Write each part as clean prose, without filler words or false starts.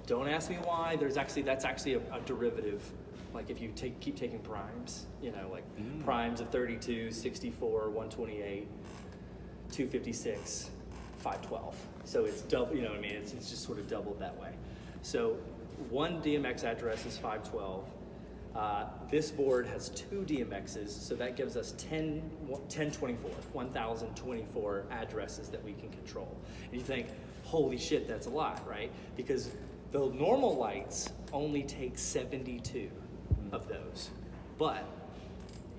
Don't ask me why. That's actually a derivative. Like if you keep taking primes, like primes of 32, 64, 128, 256, 512. So it's double, you know what I mean? It's just sort of doubled that way. So one DMX address is 512. This board has 2 DMXs, so that gives us 1,024 addresses that we can control. And you think, holy shit, that's a lot, right? Because the normal lights only take 72 of those. But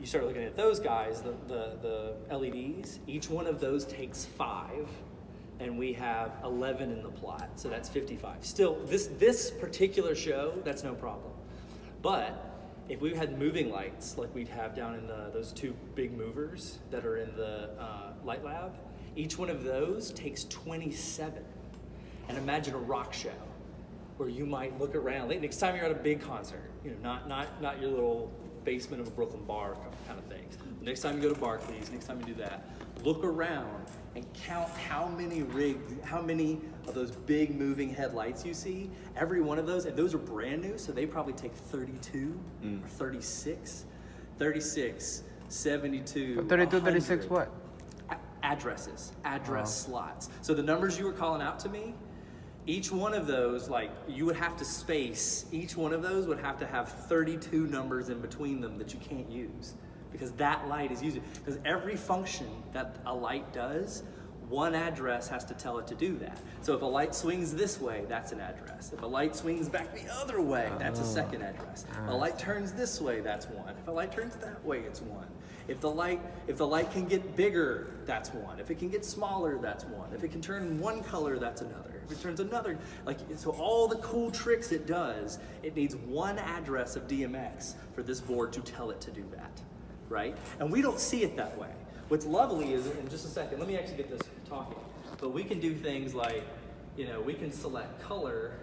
you start looking at those guys, the LEDs, each one of those takes 5, and we have 11 in the plot, so that's 55. Still, this particular show, that's no problem. But if we had moving lights like we'd have down in those 2 big movers that are in the light lab, each one of those takes 27. And imagine a rock show where you might look around. Next time you're at a big concert, not your little basement of a Brooklyn bar kind of things. Next time you go to Barclays, next time you do that, look around and count how many of those big moving headlights you see. Every one of those, and those are brand new, so they probably take 32 or 36. 36, 72, 32, 36 what? Addresses, slots. So the numbers you were calling out to me, each one of those, like, you would have to space, each one of those would have to have 32 numbers in between them that you can't use. Because that light is using, because every function that a light does, one address has to tell it to do that. So if a light swings this way, that's an address. If a light swings back the other way, that's a second address. If a light turns this way, that's 1. If a light turns that way, it's 1. If the light can get bigger, that's 1. If it can get smaller, that's 1. If it can turn one color, that's another. If it turns another, so all the cool tricks it does, it needs one address of DMX for this board to tell it to do that, right? And we don't see it that way. What's lovely is, in just a second, let me actually get this talking, but we can do things like, we can select color.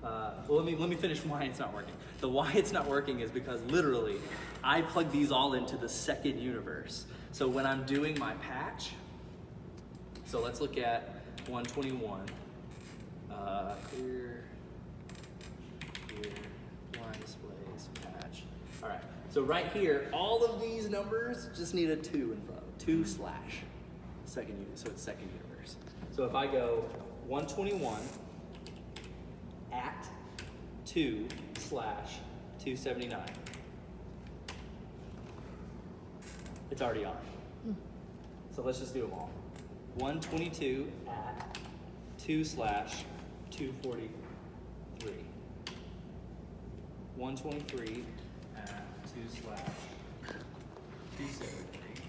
Let me finish why it's not working. The why it's not working is because literally, I plug these all into the second universe. So when I'm doing my patch, so let's look at 121. Here, line displays, patch. All right, so right here, all of these numbers just need a 2 in front of them, 2/ second unit, so it's second universe. So if I go 121 at 2/279, it's already on. So let's just do them all. 122 at 2/243. 123 at 2/273.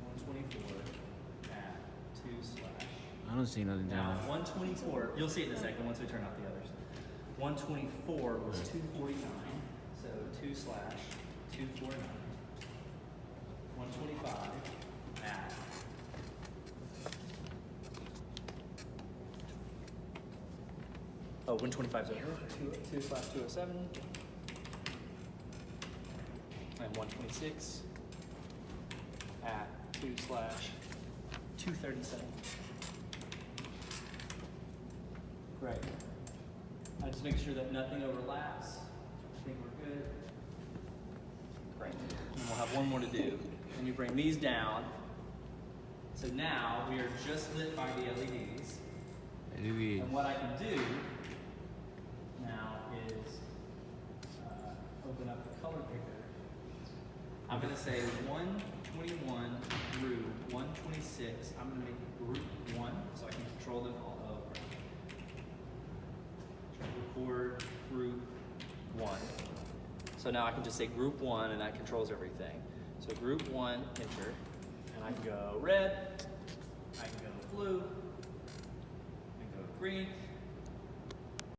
124 at 2/. I don't see nothing down Now 124. You'll see it in a second once we turn off the others. 124 was 249. So 2/249. 125 at 125 is over here. 2/207. And 126 at 2/237. Great. I just make sure that nothing overlaps. I think we're good. Great. And we'll have one more to do. And you bring these down. So now we are just lit by the LEDs. And what I can do now is open up the color picker. I'm going to say 121 through 126. I'm going to make it group 1 so I can control them all over. Record group 1. So now I can just say group 1 and that controls everything. So group 1, enter, and I can go red, I can go blue, I can go green,